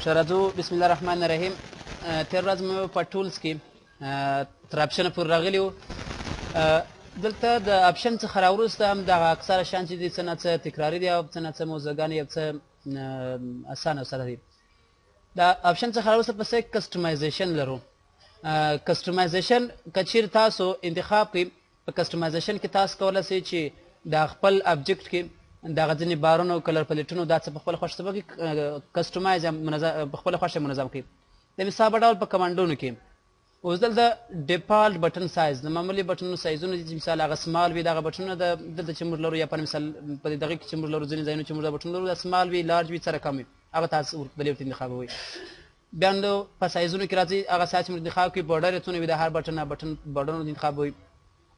شرازو بسم الله الرحمن الرحیم. تیر ورځ مې په ټولز کې تر اپشنه پورې راغلي وو. دلته د اپشن څخه راوروسته هم دغه اکثره شیان چې دي څه نه څه تکراري دي او څه نه څه موضوعګانې یو څه اسانه او ساده دي. د اپشن څخه راوروسته پسې کسټمایزیشن لرو. کسټمایزیشن که چیرې تاسو انتخاب کړئ، په کسټمایزیشن کې تاسو کولی شئ چې د خپل ابجکټ کې دغه ځینې بارونه او کلر پلیټونه دا څه په خپله خوښه وکړي، کسټمایز په خپله خوښه منظم کړي. د مثال په ډول په کمانډونو کې اوس دلته ډیفالټ بټن سایز، د معمولي بټنونو سایزونه دي چې مثال هغه سمال وي، دغه بټنونه دلته چې موږ لرو یا په مثال په دغه کې چې موږ لرو ځینې ځایونو چې موږ دا بټن لرو دا سمال وي، لارج وي، څه رقم وي، هغه تاسو ورته انتخابوئ. بیا نو په سایزونو کې راځي هغه سایز چې موږ انتخاب کړي، بارډر یې څونه وي، د هر بټن بارډرونه انتخابوئ.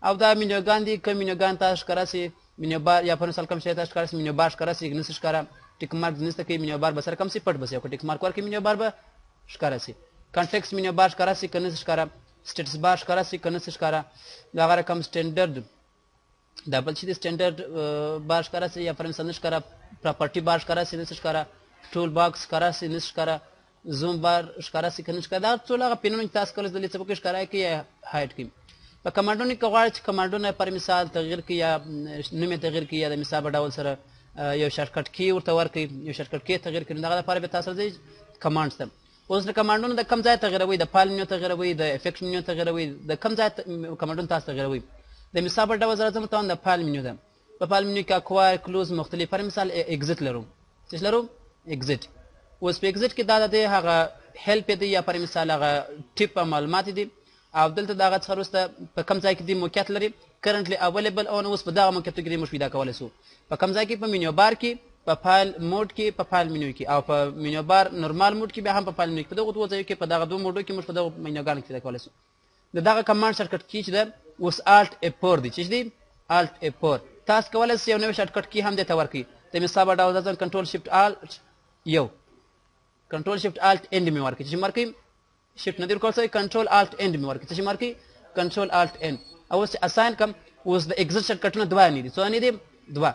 او دا مینوګان دي، کوم مینوګان تاسو ښکاره سي، مینو بار یا په مثال کوم شی تاسو ښکاره سي، مینو بار ښکاره سي، نه سي ښکاره، ټیک مارک نشته کوي، مینو بار به سره کم سي، پټ به سي، او که ټیک مارک ورکړي مینو بار به ښکاره سي. کانټیکس مینو بار ښکاره سي که نه سي ښکاره، سټیټس بار ښکاره سي که نه سي ښکاره. دغه رقم سټینډرډ دا بل چې دی سټینډرډ بار ښکاره سي یا په مثال نه ښکاره، پراپرټي بار ښکاره سي نه سي ښکاره، ټول باکس ښکاره سي نه سي ښکاره، زوم بار ښکاره سي که نه ښکاره. دا ټول هغه پینونه چې تاسو کولی شئ څه پکې ښکاره کړئ یا هایډ کړئ. په کمانډونو کې غواړئ چې کمانډونه پر مثال تغییر کړي یا نوم یې تغییر کړي یا د مثال په ډول سره یو شارټکټ کی ورته ورکړئ، یو شارټکټ کی تغییر کړي، دغه لپاره بیا تاسو راځئ کمانډز ته. اوس د کمانډونو د کوم ځای تغیروئ، د فایل منیو تغیروئ، د افیکټ منیو تغیروئ، د کوم ځای کمانډونه تاسو تغیروئ. د مثال په ډول سره زه متوان د فایل منیو ده، په فایل منیو کې اکوایر کلوز مختلف، پر مثال اگزیټ لرو، څه لرو اگزیټ. اوس په اگزیټ کې دا د هغه هیلپ دی یا پر مثال هغه ټیپ معلومات دي، او دلته دغه څخه وروسته په کوم ځای کې دی موقعیت لري، کرنټلی اویلیبل، او اوس په دغه موقعیت کې موږ پیدا کولی شو. په کوم ځای کې په مینیو بار کې، په فایل موډ کې، په فایل منیو کې، او په مینیو بار نورمال موډ کې، بیا هم په فایل منیو کې. په دغه دوه ځایو کې په دغه دوه موډو کې موږ په دغه مینیوګانو کې پیدا کولی شو. د دغه کمانډ شارټکټ کی چې ده اوس الټ اف4 دی، چې دی الټ اف4. تاسو کولی شئ یو نوی شارټکټ کی هم دې ته ورکړئ. د مثال په ډول ځان کنټرول شیفټ الټ یو، کنټرول شیفټ الټ اند مې ورکړئ، چې ورکړئ شیفټ نه دی ورکول شوی، کنټرول الټ اند مې ورکړئ، چې ورکړئ کنټرول الټ اند. او اوس اساین کم، اوس د اگزیټ شارټکټونه دوه نه دي، څو نه دي؟ دوه،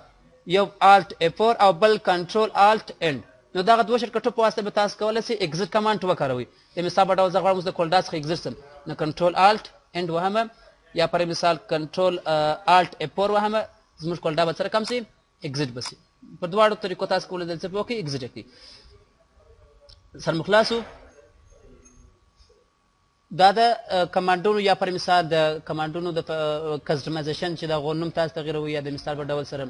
یو الټ اف4 او بل کنټرول الټ اند. نو دغه دوه شارټکټو په واسطه به تاسو کولی شئ اگزیټ کمانډ وکاروئ. د مثال په ډول زه غواړم اوس د کولډا څخه اگزیټ شم، نو کنټرول الټ اند وهمه، یا پر مثال کنټرول الټ اف4 وهمه، زموږ کولډا به سره کم شي، اگزیټ به شي. په دواړو طریقو تاسو کولی شئ څه وکړئ، اگزیټ کړئ. سر مو خلاصو. دا د کمانډونو یا پر مثال د کمانډونو د کسټمایزیشن چې د هغو نوم تاسو تغیروئ یا د مثال په ډول سره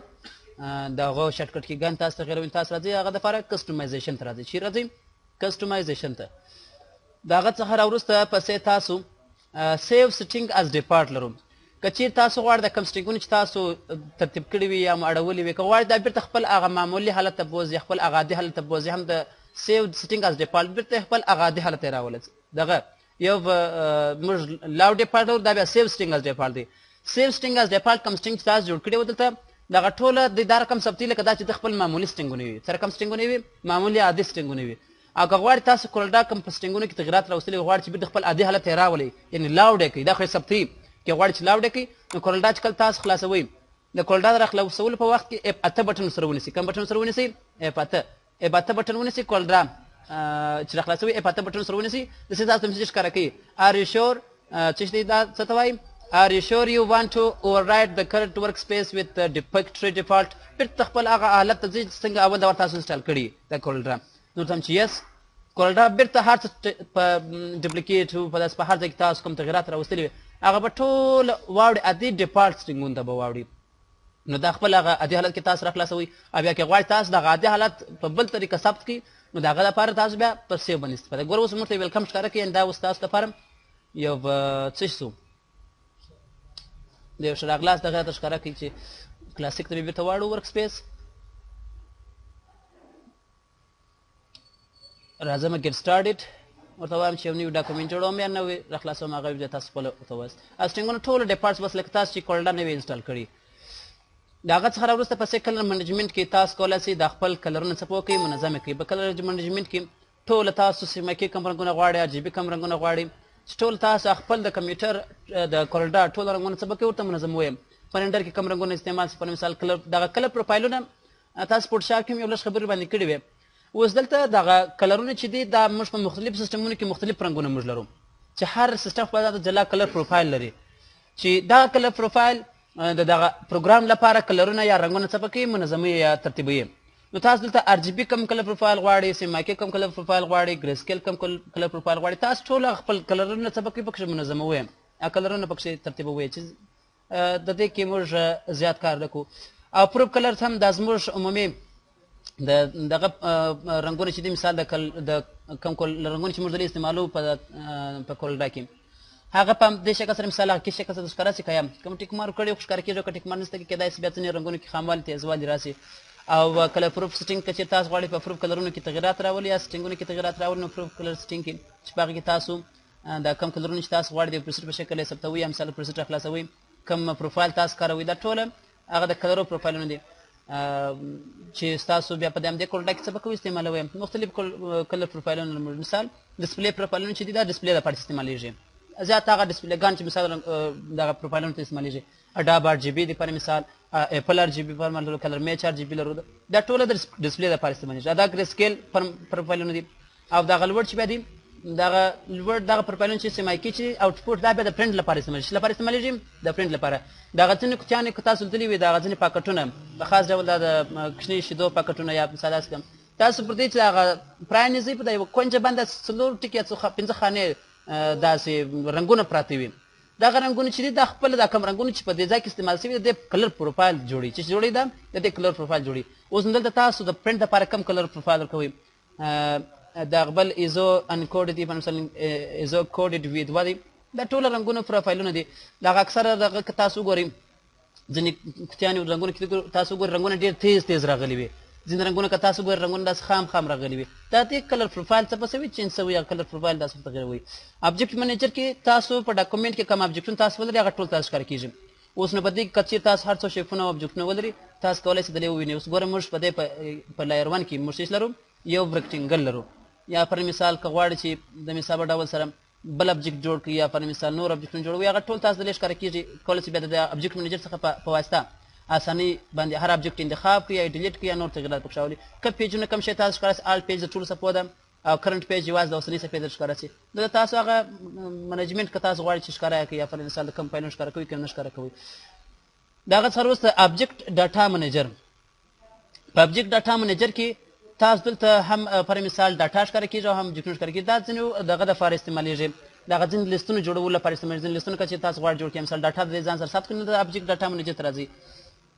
د هغو شارټکټ کیګان تاسو تغیروئ، تاسو راځئ هغه دپاره کسټمایزیشن ته راځئ. چیرې راځئ؟ کسټمایزیشن ته. د هغه څخه راوروسته پسې تاسو سیو سټینګ از ډیفالټ لرو. که چیرې تاسو غواړئ د کوم سټینګونه چې تاسو ترتیب کړي وي یا اړولي وي، که غواړئ دا بېرته خپل هغه معمولي حالت ته بوځي، خپل هغه عادي حالت ته بوځي، هم د سیو سټینګ از ډیفالټ بېرته خپل هغه عادي حالت ته یې راولئ. دغه یو موږ لاو ډیفالټ دا بیا سیو سټینګ از ډیفالټ دی. سیو سټینګ از ډیفالټ کوم سټینګ چې تاسو جوړ کړي وو دلته دغه ټوله د دا رقم ثبتي لکه دا چې د خپل معمولي سټینګونه وي، څه رقم سټینګونه وي، معمولي عادي سټینګونه وي. او که غواړئ تاسو کولډا کوم په سټینګونو کې تغیرات راوستلي غواړئ چې بېرته خپل عادي حالت ته یې راولئ، یعنې لاوډ یې کړئ، دا خو یې ثبتي. که غواړئ چې لاوډ یې کړئ نو کولډا چې کله تاسو خلاصوئ، د کولډا د راخلاصولو په وخت کې اف 8 بټن سره ونیسئ. کوم بټن سره ونیسئ؟ اف 8. اف 8 بټن ونیسئ، کولډا چې راخلاصوي اف 8 بټن سره ونیسئ. داسې تاسو ته میسج ښکاره کوي آر یو شور، چې دی دا څه ته وایي، آر یو شور یو وانټ ټو اووررایډ د کرنټ ورک سپیس وذ ډیفیکټري ډیفالټ. بېرته خپل هغه حالت ته ځئ چې څنګه اول دا ورته تاسو انسټال کړي د کولډا. نو ته هم چې یس کولډا بېرته هر څه په ډپلیکیټ په داسې په هر ځای کې تاسو کوم تغیرات راوستلي وي هغه به ټول واوړي عادي ډیفالټ سټینګونو ته به واوړي. نو دا خپل هغه عادي حالت کې تاسو راخلاصوئ. او بیا که غواړئ تاسو دغه عادي حالت په بل طریقه ثبت کړئ نو د هغه لپاره تاسو بیا پر سیو باندې استفاده. ګوره اوس موږ ته ویلکم ښکاره کوي، دا اوس تاسو لپاره یو څه شو د یو ښه راغلاست دغه راته ښکاره کوي چې کلاسیک ته مې بېرته واړو ورک سپیس. راځم ګیټ سټارټډ ورته وایم چې یو نوی ډاکومنټ جوړوم یا نوی راخلاصوم، هغه بیا تاسو خپله ورته وایاست. سټینګونه ټول ډیپارټس بس لکه تاسو چې کولډا نوی انسټال کړي. د هغه څخه راوروسته پسې کلر منیجمنټ کې تاسو کولی شئ د خپل کلرونه څه وکړئ، منظم یې کړئ. په کلر منیجمنټ کې ټوله تاسو سیمه کې کوم رنګونه غواړئ، RGB کوم رنګونه غواړئ، چې ټول تاسو خپل د کمپیوټر د کولډا ټول رنګونه څه وکړئ ورته منظم ووایم. په رینډر کې کوم رنګونه استعمال شي، په مثال کلر دغه کلر پروفایلونه تاسو فوټوشاپ کې هم یو لږ خبرې باندې کړې وې. اوس دلته دغه کلرونه چې دي دا موږ په مختلفو سیسټمونو کې مختلف رنګونه موږ لرو چې هر سیسټم خپل جلا کلر پروفایل لري چې دا کلر پروفایل د دغه پروګرام لپاره کلرونه یا رنګونه څه پکې منظموي یا ترتیبوي نو تاسو دلته ار جی بي کم کلر پروفایل غواړئ سیماکي کم کلر پروفایل غواړئ ګری سکیل کم کلر پروفایل غواړئ تاسو ټول خپل کلرونه څه پکې منظموي کلرونه پکې ترتیبوي چې د دې کې موږ زیات کار وکړو او پروف کلر هم د زموږ عمومي دغه رنګونه چې دي مثال د کم رنګونه چې موږ دلته استعمالوو په کولډا کې هغه په دې شکل سره مثال هغه کې شکل سره ښکاره شي که کوم ټیک مار کړی خو ښکاره کېږي که ټیک مار نشته کېدای شي بیا ځینې رنګونو کې خاموالي تیزوالي راشي او کله پروف سټینګ که چېرې تاسو غواړئ په پروف کلرونو کې تغیرات راولي یا سټینګونو کې تغیرات راولي نو پروف کلر سټینګ کې چې په هغه کې تاسو دا کم کلرونه چې تاسو غواړئ د پروسیډ په شکل یې ثبتوئ یا مثال پروسیډ راخلاصوئ کم پروفایل تاسو کاروئ دا ټوله هغه د کلرو پروفایلونه دي چې ستاسو بیا په دې همدې کولډا کې څه به کوئ استعمالوئ مختلف کلر پروفایلونه مثال ډسپلی پروفایلونه چې دي دا ډسپلی لپاره استعمالیږي زیات هغه ډسپلیګان چې مثال دغه پروفایلونو ته استعمالیږي اډاب ار جی بي دپاره مثال اپل ار جی بي لپاره لرو کلر میچ ار جی بي لرو دا ټوله د ډسپلی لپاره استعمالیږي دا ګری سکیل پروفایلونه دي او دغه لوړ چې بیا دي دغه لوړ دغه پروفایلونه چې سیمایکي چې آوټپوټ دا بیا د پرنټ لپاره استعمالیږي لپاره استعمالیږي د پرنټ لپاره دغه ځینې کوچیانې که تاسو لیدلي وي دغه ځینې پاکټونه په خاص ډول دا د کوچني شیدو پاکټونه یا مثال داسې کوم تاسو پر دې چې هغه پرانیزئ په یوه کونجه باندې څلور ټکي پنځه خانې داسې رنګونه پراته وي دغه رنګونه چې دي دا خپله دا کم رنګونه چې په دې ځای کې استعمال شوي د دې کلر پروفایل جوړوي چې جوړوي دا د دې کلر پروفایل جوړوي اوس نو دلته تاسو د پرنټ لپاره کم کلر پروفایل ورکوئ د بل ایزو انکوډ دي مثلا ایزو کوډډ وي دوه دي دا ټول رنګونه پروفایلونه دي دغه اکثره دغه که تاسو وګورئ ځینې کوچیانې رنګونه کې تاسو وګورئ رنګونه ډېر تیز راغلي وي ځینې رنګونه که تاسو وګورئ رنګونه داسې خام راغلي وي دا د کلر پروفایل څه په شوي چینج شوي یا کلر پروفایل داسې تغیروي ابجکټ منیجر کې تاسو په ډاکومنټ کې کوم ابجکټونه تاسو ولرئ هغه ټول تاسو ښکاره کېږي اوس نو په دې کې که چېرې تاسو هر څو شیپونه او ابجکټونه ولرئ تاسو کولی شئ دلې ووینئ اوس ګوره موږ په دې په لایر 1 کې موږ څه لرو یو رکټینګل لرو یا پر مثال که غواړئ چې د مثال ډول سره بل ابجکټ جوړ کړئ یا پر مثال نور ابجکټونه جوړوي هغه ټول تاسو دلې ښکاره کېږي کولی شئ بیا د ابجکټ منیجر څخه په واسطه اسانۍ باندې هر ابجکټ انتخاب کړئ یا ډیلیټ کړئ یا نور تغیرات پکې راولي که پیجونه کم شی تاسو ښکاره شي آل پیج د ټولو څپو ده او کرنټ پیج یوازې د اوسنۍ صفحې در ښکاره شي دلته تاسو هغه منیجمنټ که تاسو غواړئ چې ښکاره یې کړئ یا پر مثال د کوم فایلونه ښکاره کوئ که نه ښکاره کوئ د هغه څخه وروسته ابجکټ ډاټا منیجر په ابجکټ ډاټا منیجر کې تاسو دلته هم پر مثال ډاټا ښکاره کېږي او هم ابجکټونه ښکاره کېږي دا ځینې دغه دپاره استعمالیږي دغه ځینې لیستونه جوړولو لپاره استعمالیږي ځینې لیستونه که چې تاسو غواړئ جوړ کړئ مثال ډاټا د ځان سره ثبت کړئ نو د ابجکټ ډاټا منیجر ته راځئ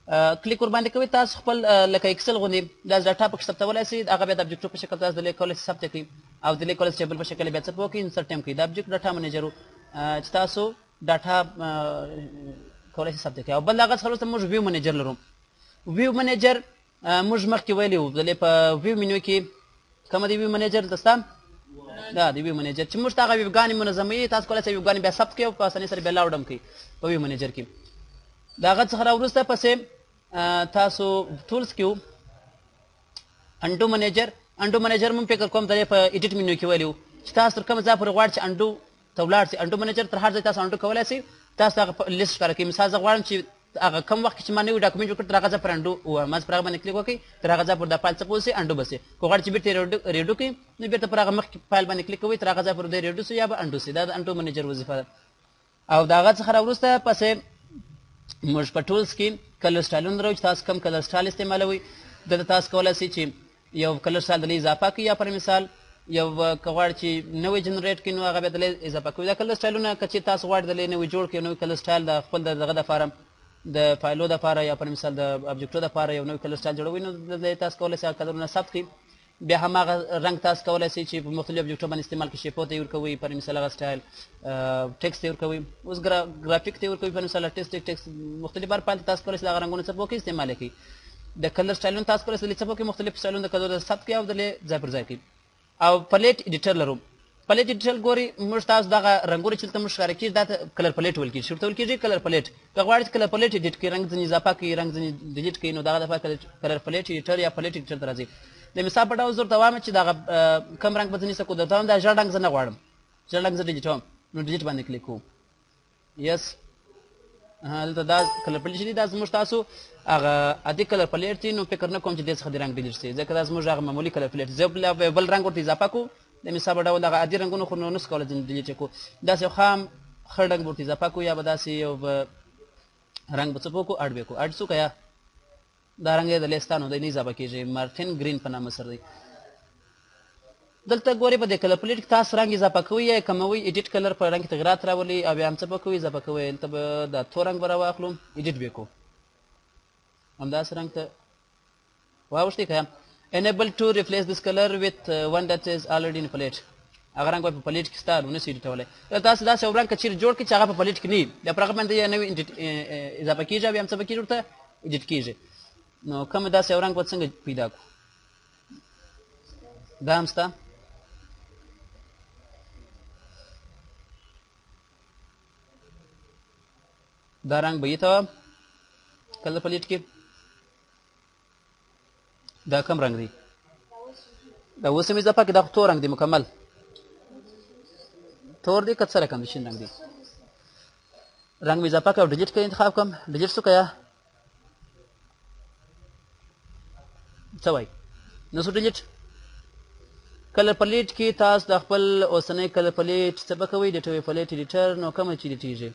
کلیک ورباندې کوئ تاسو خپل لکه اکسل غوندې دا ډاټا پکې ثبتولی شئ هغه بیا د ابجکټو په شکل تاسو دلې کولی شئ ثبت کړئ او دلې کولی شئ ټیبل په شکل بیا څه وکړئ انسرټ ټایم کړئ د ابجکټ ډاټا منیجر چې تاسو ډاټا کولی شئ ثبت کړئ او بل هغه څخه وروسته موږ ویو منیجر لرو ویو منیجر موږ مخکې ویلي وو دلې په ویو منیو کې کومه د ویو منیجر دسته دا د ویو منیجر چې موږ ته هغه ویوګانې منظموي تاسو کولی شئ ویوګانې بیا ثبت کړئ او په اسانۍ سره بیا لاوډ هم کړئ په ویو منیجر کې د هغه څخه راوروسته پسې تاسو ټولز کې انډو منیجر مم فکر کوم د په ایډیټ منیو کې ویلو چې تاسو تر کوم ځای پورې غواړئ چې انډو ته ولاړ شئ انډو منیجر تر هر ځای تاسو انډو کولی شئ تاسو هغه لیست ښکاره کوئ مثال زه غواړم چې هغه کم وخت کې چې ما نوی ډاکومنټ جوړ کړ تر هغه ځای پر انډو ووایم پر هغه باندې کلیک وکړئ تر هغه ځای پورې دا فایل څه پوه شي انډو به شي که غواړئ چې بېرته ریډو کړئ نو بېرته پر هغه مخکې فایل باندې کلیک کوئ تر هغه ځای پورې دی ریډو شي یا به انډو شي دا د انډو منیجر وظیفه ده او د هغه څخه راوروسته پسې موږ په ټولز کې کلر سټایلونه لرو چې تاسو کوم کلر سټایل استعمالوئ دلته تاسو کولی شئ چې یو کلر سټایل دلې اضافه کړئ یا پر مثال یو که غواړئ چې نوی جنریټ کړئ نو هغه بیا دلې اضافه کوئ دا کلر سټایلونه که چې تاسو غواړئ دلې نوی جوړ کړئ نوی کلر سټایل د خپل دغه دپاره د فایلو دپاره یا پر مثال د ابجکټو دپاره یو نوی کلر سټایل جوړوئ نو دلته تاسو کولی شئ کلرونه ثبت کړئ بیا هماغه رنګ تاسو کولی شئ چې په مختلفو ابجکټو باندې استعمال کړئ شیپو ته یې ورکوئ پر مثال هغه سټایل ټیکسټ ته یې ورکوئ اوس ګرافیک ته یې ورکوئ پر مثال ټیکسټ مختلف بار فایل تاسو کولی شئ هغه رنګونه څپو کې استعمال کړئ د کلر سټایلونه تاسو کولی شئ دلې څپو کې مختلف سټایلونه د کلرو ثبت کړئ او دلې ځای پر ځای کړئ او پلیټ ایډیټر لرو پلیټ ایډیټر ګورئ موږ تاسو دغه رنګونه چې دلته موږ ښکاره کېږي دا کلر پلیټ ویل کېږي ورته ویل کېږي کلر پلیټ که غواړئ چې کلر پلیټ ایډیټ کړئ رنګ ځینې اضافه کړئ رنګ ځینې ډیلیټ کړئ نو دغه دپاره کلر پلیټ ایډیټر یا پلیټ ایډیټر ته راځئ د مثال په ډول زه ورته وایم چې دغه کم رنګ به زه نیسه کو درته وایم دا ژړ رنګ زه نه غواړم ژړ رنګ زه ډیلیټوم نو ډیلیټ باندې کلیک کوو یس دلته دا کلر پلیټ چې دي دا زموږ تاسو هغه عادي کلر پلیټ دي، نو فکر نه کوم چې دې څخه د رنګ ډیلیټ شي، ځکه دا زموږ هغه معمولي کلر پلیټ. زه بل رنګ ورته اضافه کړو د مثال ډول دغه عادي رنګونه خو نو نسو کولی ځینې ډیلیټ کړو، داسې یو خام خړ رنګ ورته اضافه کړو، یا به داسې یو رنګ به څه وکړو اډ به کړو. اډ څه یا دا رنګ یې د لیستانو دی نه اضافه کېږي، مارټین ګرین په نامه سره دی. دلته ګورئ په دې کلر پلیټ کې تاسو رنګ اضافه کوئ یا کموئ، ایډیټ کلر په رنګ کې تغیرات راولئ او بیا هم څه به کوئ اضافه کوئ. دلته به دا تور رنګ به راواخلو ایډیټ به کوو، همداسې رنګ ته واوښتئ که enable to replace this color with one that is already in plate. هغه رنګ په پلیټ کې ستا نو نسي ایډیټولی. تاسو داسې یو رنګ که چیرې جوړ کړئ چې هغه په پلیټ کې نه وي، بیا پر هغه باندې یې نوی اضافه کېږي او بیا هم څه به کېږي ورته ایډیټ کېږي. نو کوم داسې یو رنګ به څنګه پیدا کړو، دا هم سته. دا رنګ به یې ته کلر پلیټ کې دا کم رنګ دی، دا اوس هم اضافه کړي، دا خو تور رنګ دی مکمل تور دی که څه رقم دی شین رنګ دی. رنګ مې اضافه کړه او ډیلیټ کړه انتخاب کړم، ډیلیټ څه کړه څه وایي نو څه ډیلیټ. کلر پلیټ کې تاسو د خپل اوسنی کلر پلیټ څه به کوئ ډیټوي پلیټ ایډیټر، نو کومه چې ایډیټېږي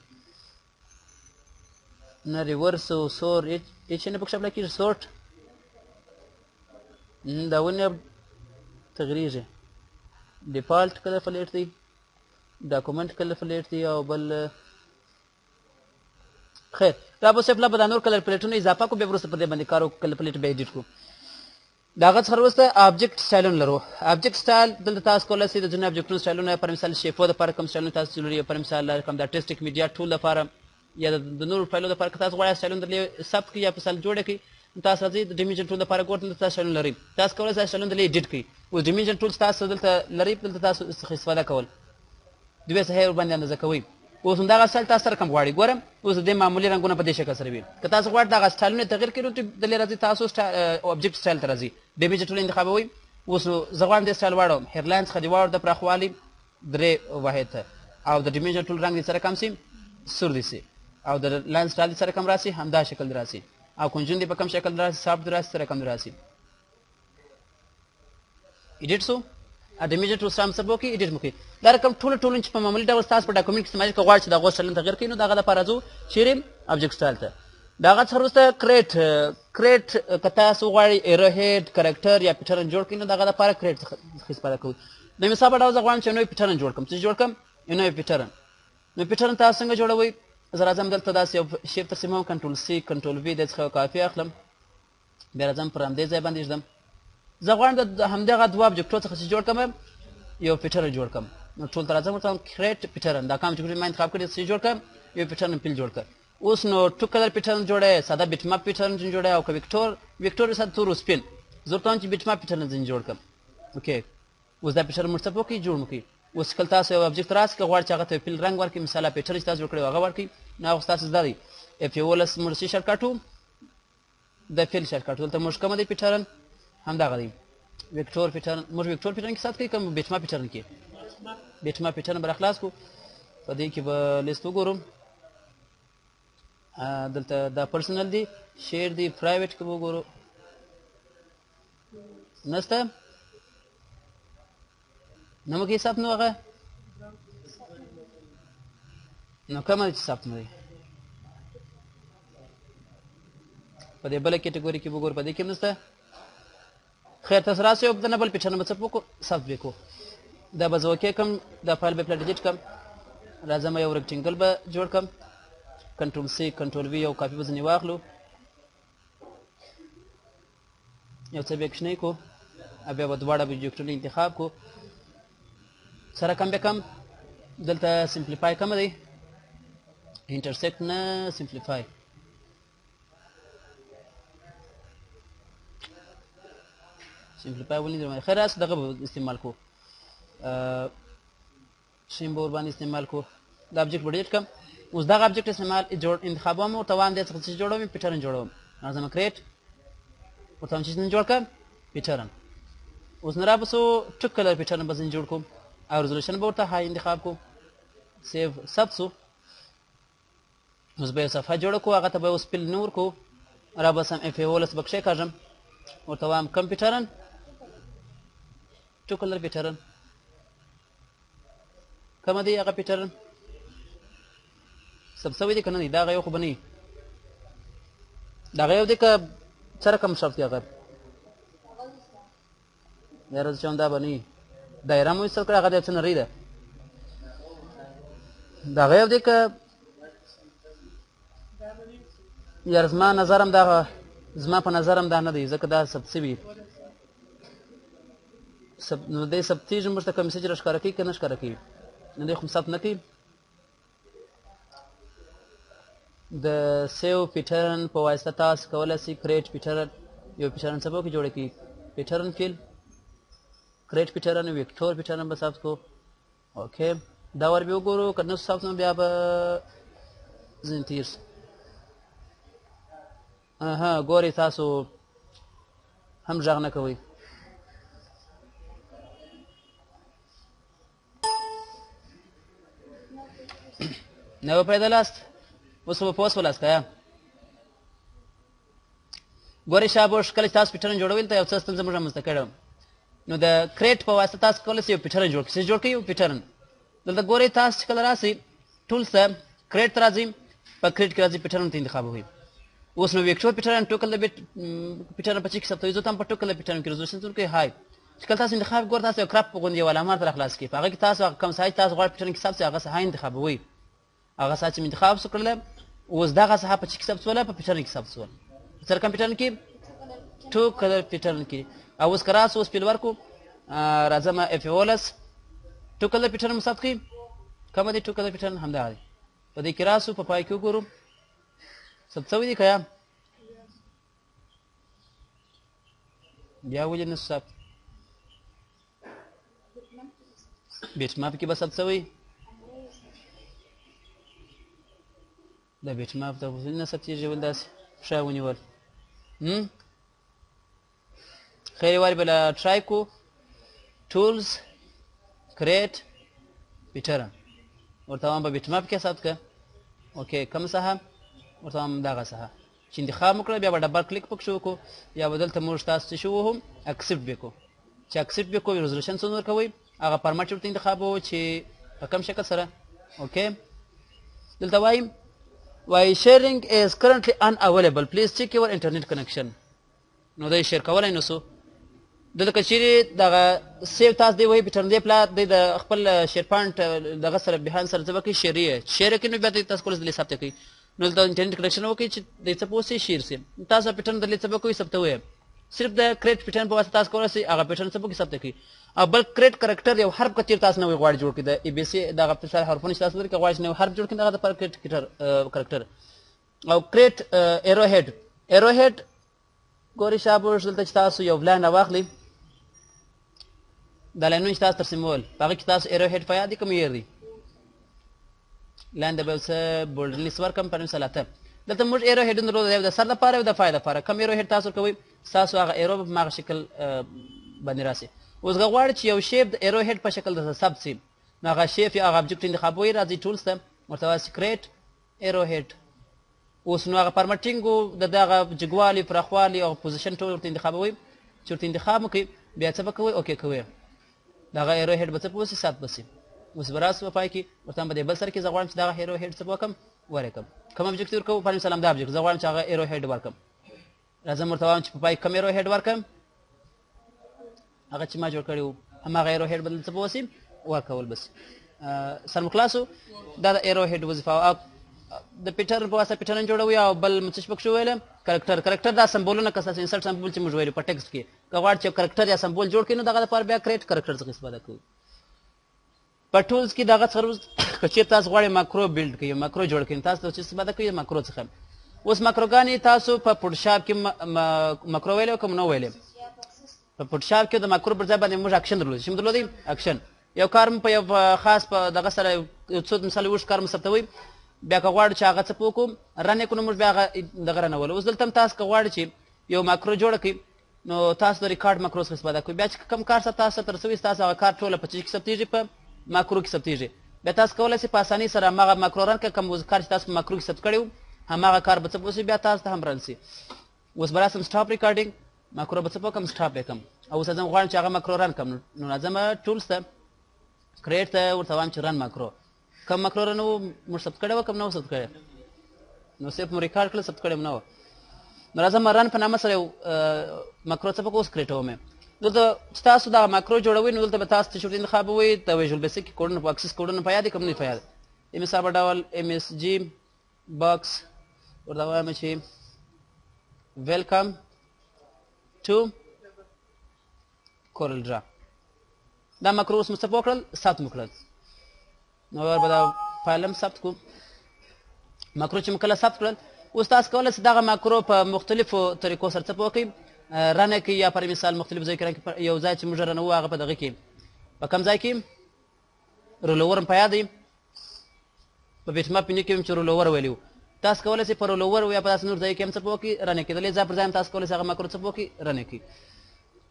نه ریورس او سور هیڅ نه پکې اپلای کېږي، سورټ دا ونې تغیریږي. ډیفالټ کلر پلیټ دی، ډاکومنټ کلر پلیټ دی او بل خیر دا به صرف لا به دا نور کلر پلیټونه اضافه کړو، بیا وروسته په دې باندې کار وکړو، کلر پلیټ بیا ایډیټ کړو. د هغه څخه وروسته آبجکټ سټایلونه لرو. آبجکټ سټایل دلته تاسو کولی شئ د ځینې آبجکټونو سټایلونه پر مثال شیپو دپاره کوم سټایلونه تاسو لري، پر مثال کوم د ارټسټیک میډیا ټول لپاره یا د نورو فایلو لپاره که تاسو غواړئ سټایلونه درلې ثبت کړئ یا په مثال جوړه کړئ، تاسو راځئ د ډیمیجن ټول لپاره ګورئ دلته تاسو سټایلونه لرئ، تاسو کولی شئ سټایلونه درلې ایډیټ کړئ. اوس ډیمیجن ټولز تاسو دلته لرئ، دلته تاسو څخه استفاده کول دوی څخه ورباندې اندازه کوئ. اوس همدغه سټایل تاسو سره کوم غواړئ ګورم، اوس د دې معمولي رنګونه په دې شکل سره وي. که تاسو غواړئ دغه سټایلونه تغیر کړئ نو دلې راځئ تاسو آبجکټ سټایل ته راځئ، ډیمیجن ټول انتخابوئ. اوس زه غواړم دې سټایل واړوم، هیډلاین څخه دې واړو د پراخوالي 3 واحد ته او د ډیمیجن ټول رنګ دې سره کم شي سور دې شي او د لاین سټایل دې سره کم راسي همدا شکل دې راسي او کنجون دې په کم شکل راسي سافټ دې راسي سره کم دې راسي. ایډیټ سو ډیمیجن ټول سره سبو کې ایډیټ مو کوي. دا رقم ټول چې په معمولي ډول تاسو په ډاکومنټ کې استعمال کوئ غواړئ چې دغه سټایل تغیر کړئ نو دغه لپاره راځو چیرې آبجکټ سټایل ته. دغه څخه وروسته کریټ که تاسو غواړئ ایرو هیډ کرکټر یا پیټرن جوړ کړئ نو دغه لپاره کریټ څخه استفاده کوو. د مثال په ډول زه غواړم چې نوی پیټرن جوړ کړم، څه جوړ کړم یو نوی پیټرن. نو پیټرن تاسو څنګه جوړوئ، زه راځم دلته داسې یو شیپ ترسیم کوم، کنټرول سی کنټرول وي د څخه کاپي اخلم، بیا راځم پر همدې ځای باندې ږدم. زه غواړم د همدغه دوه آبجکټو څخه چې جوړ کړم یو پیټرن جوړ کړم. نو ټول ته راځم ورته کریټ پیټرن، دا کوم چې ما انتخاب کړی څه جوړ کړم یو پیټرن پیل جوړ کړ. اوس نو ټو کلر پیټرن جوړه، ساده بیټ ماپ پیټرن جوړه او که وکټور سره تور سپین زه ورته وایم چې بیټ ماپ پیټرن ځین جوړ کړم. اوکې اوس دا پیټرن موږ څه وکړئ جوړ مو کړئ. اوس کله تاسو یو آبجکټ راس که غواړئ چې هغه ته پیل رنګ ورکړئ، مثال پیټرن چې تاسو جوړ کړی هغه ورکړئ، نو هغه ستاسو زده دی. F11 موږ څه شرکټ وو د فیل شرکټ دلته موږ کومه دی پیټرن همدغه دی وکټور پیټرن. موږ وکټور پیټرن کې سات کوي کوم بیټ ماپ پیټرن کې بیټ ماپ پیټرن بر خلاص کو. په دې کې به لیست وګورم، دلته دا پرسنل دی شیر دی پرایویټ کې وګورو نسته نو موږ یې ثبت نو هغه نو کومه چې ثبت نه دی په دې بله کیټګوري کې وګورو، په دې کې هم نسته. خیر تاسو راسئ او د نه بل پیټرن به څه وکړو ثبت به کړو. دا به زه اوکې کړم، دا فایل به پله ډیلیټ کړم، راځم یو رکټینګل به جوړ کړم، کنټرول سی کنټرول وي یو کاپي به ځینې واخلو، یو څه به کوچنی کړو او بیا به دواړه آبجکټونه انتخاب کړو. سره کم به کم دلته سمپلیفای کومه دی انټرسیکټ نه سمپلیفای سمپلیفای ولې خیر راس دغه به استعمال کو شین به ورباندې استعمال کو. د آبجکټ به ډیلیټ کړم. اوس دغه آبجکټ استعمال انتخابوم ورته وایم دې څخه څه جوړوم پیټرن جوړوم، راځم کریټ ورته وایم چې څنګه جوړ کړم پیټرن. اوس نه رابسو ټو کلر پیټرن به ځینې جوړ کوم او ریزولوشن به ورته های انتخاب کو، سیو ثبت سو. اوس به یو صفحه جوړه کړو هغه ته به اوس پیل نه ورکړو را به سم F11 به کښېکاږم ورته وایم کم پیټرن ټو کلر پیټرن کومه دی هغه پیټرن ثبت شوی دی که نه دی دا هغه یو خو به نه وي د هغه یو دی که څه رقم شرط دی هغه یاره زه چوم دا به نه وي دایره مو ایستل کړه هغه د یو څه نرۍ ده د هغه یو دی که یار زما نظرم دا زما په نظرم دا نه دی ځکه دا ثبت شوي نو دی ثبتېږي موږ ته که میسج را ښکاره کوي که نه ښکاره کوي نو دی خو ثبت نه کوي د سیو پیټرن په واسطه تاسو کولی شئ کریټ پیټرن یو پیټرن څه به وکړي جوړه کړي پیټرن فیل کریټ پیټرن ویکټور پیټرن به ثبت کړو اوکې دا ور بیا وګورو که نه ثبت نو بیا به ځینې تېر شو ګورئ تاسو هم غږ نه کوئ نه به پیدا لاست اوس به په اوس ولاست که یا ګورئ شابوش کله چې تاسو پیټرن جوړوئ ته یو څه ستونزه موږ رامنځته کړې نو د کریټ په واسطه تاسو کولی شئ یو پیټرن جوړ کړئ جوړ کړئ یو پیټرن دلته ګورئ تاسو چې کله راسئ ټولس ته کریټ ته راځئ په کریټ کې راځئ پیټرن ته انتخابوئ اوس نو ویکټور پیټرن ټوکل د پیټرن په چې کې ثبتوي زه ته هم په ټوکل د پیټرن کې ریزولوشن څه کوئ هاي چې کله تاسو انتخاب ګورئ تاسو یو کرپ په غوندې یو علامات را خلاص کړئ په هغه کې تاسو کوم سایز تاسو غواړئ پیټرن کې ثبت شي هغه ساحه انتخابوئ هغه ساحه چې مې انتخاب کړله اوس دغه ساحه په چې کې ثبت شوله په پیټرن کې ثبت شوله په څه رقم پیټرن کې ټو کلر پیټرن کې او اوس که راسو اوس پیل ورکړو راځم F11 ټو کلر پیټرن مو ثبت کړئ کومه دی ټو کلر پیټرن همدغه دی په دې کې راسو په پای کې وګورو ثبت شوی دی که یا بیا ولې نه ثبت بیټ ماپ کې به ثبت شوی د بیټ ماپ ته ولې نه ثبتېږي ول داسې پښه ونیول خیر وارې به ټرای کړو ټولز کریټ پیټرن ورته وایم په بیټ ماپ کې ثبت کړه اوکې کوم ساحه ورته وایم دغه ساحه چې انتخاب وکړه بیا به ډبل کلیک پکښې وکړو یا به دلته موږ تاسو څه شي ووهو اکسپټ به کړو چې اکسپټ به کړو ریزولوشن څومره ورکوئ هغه فارمټ ورته انتخابوو چې په کوم شکل سره اوکې دلته وایم وای شیرینګ از کرنټلی unavailable please check your internet connection نو دی شیر کولی نو سو دلته که چیرې دغه سیو تاسو دی وایي پیټرن دی پلا دی د خپل شیر پاینټ دغه سره بهان سره څه به کوي شیر یې شیر یې کوي نو بیا دی تاسو کولی شئ دلې ثبت کړئ نو دلته انټرنیټ کنیکشن وکړئ چې دی څه پوه شي شیر شي تاسو پیټرن دلې څه به کوئ ثبتوئ صرف د کریټ پیټرن په واسطه تاسو کولی شئ هغه پیټرن څه به کوئ ثبت کړئ او بل کریټ کرکټر یو حرف که چیرې تاسو نوی غواړئ جوړ کړئ د ABC دغه مثال حرفونه چې تاسو لرئ که غواړئ چې نوی حرف جوړ کړئ دغه دپاره کریټ کرکټر او کریټ ایرو هیډ ګورئ شابوش دلته چې تاسو یو لاین راواخلئ دا لاینونه چې تاسو ترسیمول په هغه کې تاسو ایرو هیډ په یاد دي کوم یې دی لاین د به یو څه بولډرلیس ورکړم په مثال اته دلته موږ ایرو هیډونه درلود یو د سر لپاره یو د پای لپاره کوم ایرو هیډ تاسو ورکوئ ستاسو هغه ایرو به په هغه شکل باندې راسي اوس که غواړئ چې یو شیپ د ایرو هیډ په شکل درته ثبت شي نو هغه شیپ یا هغه ابجکټ انتخابوئ راځئ ټولز ته ورته وایاست کریټ ایرو هیډ اوس نو هغه فارمټینګو د دغه جګوالي پراخوالي او پوزیشن ټول ورته انتخابوئ چې ورته انتخاب مو کوئ بیا څه به کوئ اوکې کوئ دغه ایرو هیډ به څه په وسي ثبت به شي اوس به راسو په پای کې ورته هم په دې بل سر کې زه غواړم چې دغه ایرو هیډ څه به وکړم ورکړم کوم ابجکټ ورکوو په مثال همدا ابجکټ زه غواړم چې هغه ایرو هیډ ورکړم راځم ورته وایم چې په پای کوم ایرو هیډ ورکړم هغه چې ما جوړ کړی و هماغه ایرو هیډ به دلته څه به وسي ورکول بس سر مو خلاصو دا د ایرو هیډ وظیفه د پیټرن په واسطه پیټرن جوړوي او بل څه چې پکښې ویل کرکټر دا سمبولونه که ستاسو انسرټ سمبول چې موږ ویلو په ټکسټ کې که غواړئ چې کرکټر یا سمبول جوړ کړئ نو دغه لپاره بیا کریټ کرکټر څخه استفاده کوو په ټولز کې دغه څخه که چېرې تاسو غواړئ ماکرو بیلډ کړئ ماکرو جوړ کړئ تاسو څه استفاده کوئ ماکرو څخه اوس ماکروګانې تاسو په فوټوشاپ کې ماکرو ویلې کوم نو ویلې په فوټوشاپ کې د ماکرو پر ځای باندې موږ اکشن درلود چې درلودی اکشن یو کار په یو خاص په دغه سره یو څو مثال وښ کار مثبتوي بیا که غواړو چې هغه څه پوه کړو رن یې کړو نو موږ بیا هغه دغه رنولو اوس دلته هم تاسو که غواړئ چې یو ماکرو جوړه کړئ نو تاسو د ریکارډ ماکرو څخه استفاده کوئ بیا چې کوم کار سره تاسو ترسوي ستاسو هغه کار ټوله په چې کې ثبتېږي په ماکرو کې ثبتېږي بیا تاسو کولی شئ په اسانۍ سره هماغه ماکرو رن کړئ. کوم کار چې تاسو په ماکرو کې ثبت کړی وو هماغه کار به څه وشي بیا تاسو ته هم رن شي. اوس به راسم سټاپ ریکارډینګ ماکرو به څه وکړم سټاپ یې کړم او اوس زه غواړم چې هغه ماکرو رن کړم. نو راځم ټولز ته کریټ ته ورته وایم چې رن ماکرو. کوم ماکرو رن وو موږ ثبت کړی وو کوم نه وو ثبت کړی؟ نو صرف مو ریکارډ کړل ثبت کړی نه وو. نو راځم رن په نامه سره یو ماکرو څه پکې اوس کریټوم یې. دلته چې تاسو دغه ماکرو جوړوئ نو دلته به تاسو ته شورت انتخابوئ د ویژوال بیسیک کوډونه په اکسس کوډونه په یاد دي کوم نه په یاد؟ مثال په ډول MSG باکس ورته وایم چې ویلکم ټو کورل ډرا. دا ماکرو اوس مو څه وکړل ثبت مو کړل. نو به دا فایل هم ثبت کړو. ماکرو چې مو کله ثبت کړل اوس تاسو کولی شئ دغه ماکرو په مختلفو طریقو سره څه وکړئ رنه کې یا پر مثال مختلف ځای کې یو ځای چې موږ رنوو هغه په دغه کې په کوم ځای کې رولوور هم په یاد دی په بیټ ماپ کې هم چې رولوور ویلي وو. تاسو کولی شئ په رولوور یا په داسې نور ځای کې هم څه وکړئ رنه کېدلی ځای پر ځای هم تاسو کولی شئ هغه ماکرو څه وکړئ رنه کړي.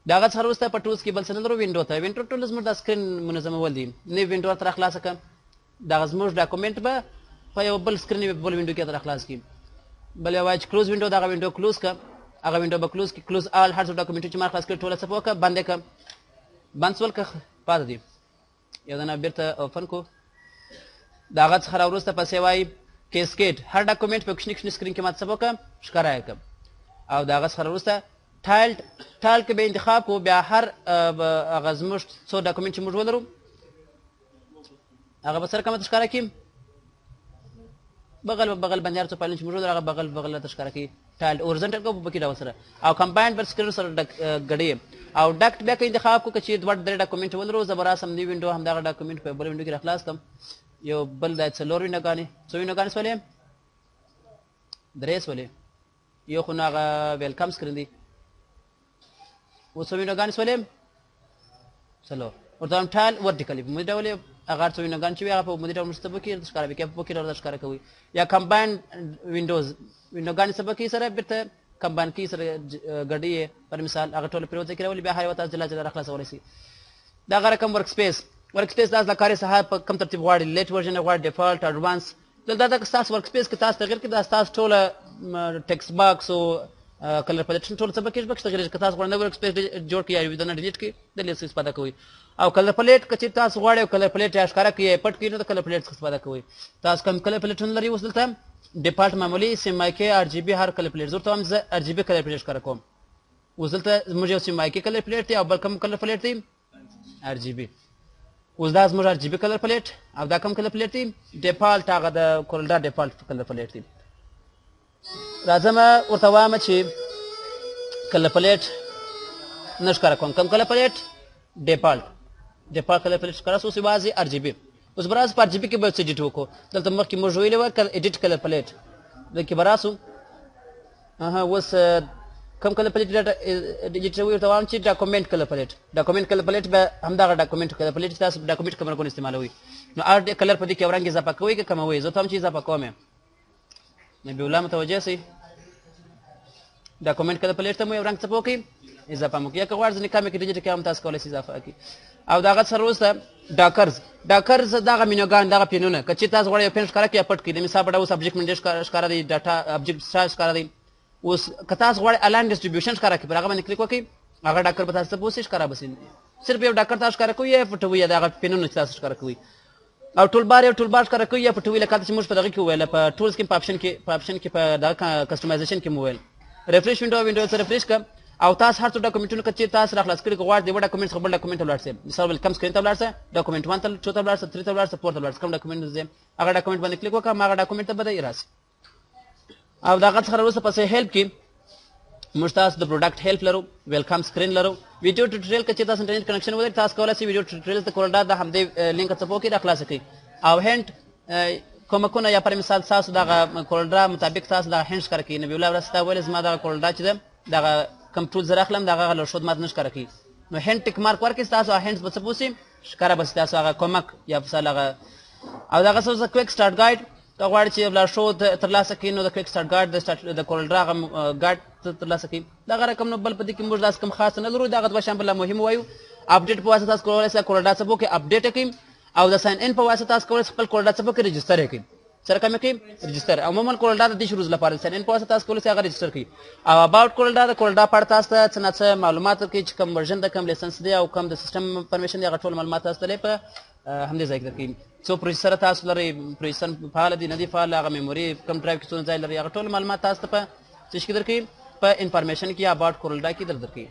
د هغه څخه وروسته په ټولز کې بل څه نه لرو وینډو ته. وینډو ټول زموږ د سکرین منظمول دي. نوی وینډو ورته راخلاصه کړه دغه زموږ ډاکومنټ به په یو بل سکرین په بل وینډو کې راخلاص کړي. بل یو وایي چې کلوز وینډو دغه وینډو کلوز کړه هغه وینډو به کلوز کړي. کلوز آل هر څه ډاکومنټ چې ما خلاص کړي ټوله څه وکړه بند یې کړه. بند شول که پاتې دي یو دانه بېرته اوپن کړو. د هغه څخه راوروسته پسې وایي کیسکیټ هر ډاکومنټ په کوچني کوچني سکرین کې ما څه وکړه ښکاره یې کړم. او د هغه څخه راوروسته ټایل کې به انتخاب کړو. بیا هر هغه زموږ څو ډاکومنټ چې موږ ولرو هغه به سره کومه ته ښکاره کړي بغل بغل باندې هر څه فایلونه چې موږ ولرو هغه بغل بغل ته ښکاره کړي. ټایل اورزنټل کو په کې ډول سره او کمباینډ پر سکرین سره ګډې او ډکټ بیا کې انتخاب کو چې دوه درې ډاکومنټ ولرو زه به راسم دی وینډو هم دغه ډاکومنټ په بل وینډو کې راخلاص کړم. یو بل د څلور وینډوګانې څو وینډوګانې شولې درې شولې یو خو نه هغه ویلکم سکرین دی اوس څو وینډوګانې شولې څلور ورته وایم ټایل ورټیکلي په مدې ډول هغه څو وینډوګانې چې وي هغه په مدې ډول مرسته وکړي ښکاره وکړي په کې ډول ښکاره کوي. یا کمباینډ وینډوز وینډوګانې څه وکړي سره بیرته کمباین کړي سره ګډې پر مثال هغه ټول پر یو ځای کې راولي بیا هر یو تاسو جلا جلا راخلاصولی شي. دغه رقم ورک سپیس تاسو د کاري ساحه په کوم ترتیب غواړئ لیټ ورژن غواړئ ډیفالټ اډوانس. دلته د ستاسو ورک سپیس کې تاسو تغیر کړئ دا ستاسو ټوله ټیکسټ باکس او کلر پلیټ ټول څه پکې تغیر کړئ. تاسو غواړئ ورک سپیس جوړ کړئ یا ویډیو نه ډیلیټ کړئ د لیست استفاده کوئ. او کلر پلیټ که تاسو غواړئ کلر پلیټ یا ښکاره کړئ پټ کړئ نو د کلر پلیټ څخه استفاده کوئ. تاسو کوم کلر پلیټونه لري اوس دلته ډیفالټ معمولي سیمایکې RGB هر کلر پلیټ زه ورته وایم زه RGB کلر پلیټ ښکاره کوم. اوس دلته زموږ یو سیمایکې کلر پلیټ دی او بل کوم کلر پلیټ دی RGB. اوس دا زموږ RGB کلر پلیټ او دا کوم کلر پلیټ دی ډیفالټ هغه د کورلډا ډیفالټ کلر پلیټ دی. راځم ورته وایم چې کلر پلیټ نه ښکاره کوم کوم کلر پلیټ ډیفالټ کلر پلیټ ښکاره شو اوس یوازې RGB. اوس به راسو په RGB کې به څه ایډیټ وکړو. دلته مخکې موږ ویلي وه ایډیټ کلر پلیټ دلته به راسو اوس کوم کلر پلیټ ایډیټ ورته وایم چې ډاکومنټ کلر پلیټ به همدغه ډاکومنټ کلر پلیټ تاسو ډاکومنټ کوم رنګونه استعمالوئ نو هر کلر په دې کې یو رنګ اضافه کوئ که کموئ. زه ته هم چې اضافه کوم یم نبي الله متوجه شئ ډاکومنټ کلر پلیټ ته مو یو رنګ څه وکړئ اضافه مو کړئ. یا که غواړئ ځینې کامې کې ډیجیټ کې هم تاسو کولی شئ اضافه کړئ. او د هغه سره وروسته ډاکرز دغه مینوګان دغه پینونه که چېرې تاسو غواړئ یو پین ښکاره کړئ یا پټ کړئ. د مثال په ډول اوس ابجکټ منډې ښکاره دی ډاټا ابجکټ سټایل ښکاره دی. اوس که تاسو غواړئ الاین ډسټریبیوشن ښکاره کړئ پر هغه باندې کلیک وکړئ هغه ډاکر به تاسو ته پوسې ښکاره به شي. صرف یو ډاکر تاسو ښکاره کوئ یا پټوئ یا د هغه پینونه چې تاسو ښکاره کوئ. او ټول بار ښکاره کوئ یا پټوئ لکه چې موږ په دغه کې وویل په ټولز کې په آپشن کې په دغه کسټمایزیشن کې مو وویل ریفریش وینډو سره ریفریش کړه او تاسو هر څو ډاکومنټونه که چېرې تاسو راخلاص کړي که غواړئ د یوه ډاکومنټ څخه بل ډاکومنټ ته ولاړ شئ. مثال ویلکم سکرین ته ولاړ شئ ډاکومنټ 1 ته 2 ته ولاړ شئ 3 ته ولاړ شئ 4 ته ولاړ شئ کوم ډاکومنټ ځئ هغه ډاکومنټ باندې کلیک وکړه هغه ډاکومنټ ته به دی راشي. او د هغه څخه وروسته پسې هیلپ کې موږ تاسو د پروډکټ هیلپ لرو ویلکم سکرین لرو ویډیو ټیوټوریال که چېرې تاسو انټرنیټ کنکشن ولرئ تاسو کولی شئ ویډیو ټیوټوریال ته کورلډا د همدې لینک څپو کې راخلاصه کړئ. او هینټ کومکونه یا پر مثال تاسو دغه کورلډا مطابق تاسو دغه هینټ ښکاره کړئ. نبي الله ورسته ویل زما دغه کورلډا چې ده دغه کوم ټول زه راخلم دغه لارښود ماته نه ښکاره کوي نو هینټ ټیک مارک ورکړئ ستاسو هینټس به څه پوسي ښکاره به ستاسو هغه کومک یا مثال هغه. او دغه څه کویک سټارټ ګایډ که غواړئ چې لارښود ترلاسه کړئ نو د کویک سټارټ ګایډ د کورلډا هغه ګایډ ترلاسه کړئ. دغه رقم نو بل په دې کې موږ داسې کوم خاص نه لرو. دغه دوه شیان بله مهم وایو اپډیټ په واسطه تاسو کولی شئ کورلډا څه وکړئ اپډیټ یې کړئ او د ساين ان په واسطه تاسو کولای خپل کولډا څه پکې ريجستره کړئ سره کوم کې ريجستر عموما کولډا د دې شروع لپاره ساين ان په واسطه تاسو کولای هغه ريجستر کړئ او اباوت کولډا د کولډا پړ تاسو ته څه معلومات کې چې کوم ورژن د کوم لیسنس دی او کوم د سیستم پرمیشن دی هغه ټول معلومات تاسو ته په همدې ځای کې درکړي څو پروسیسر تاسو لري پروسیسر فعال دي نه دي فعال هغه میموري کوم ډرایو کې څو ځای لري هغه ټول معلومات تاسو ته په څه کې درکړي په انفارمیشن کې اباوت کولډا کې درکړي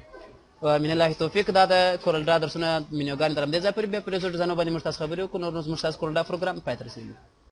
من الله توفیق دا د کولډا درسونه مینوګان درم دې ځای پر به پرېزو ځانو باندې مرتاس خبرې کو نور مرتاس کولډا پروګرام پاتې رسېږي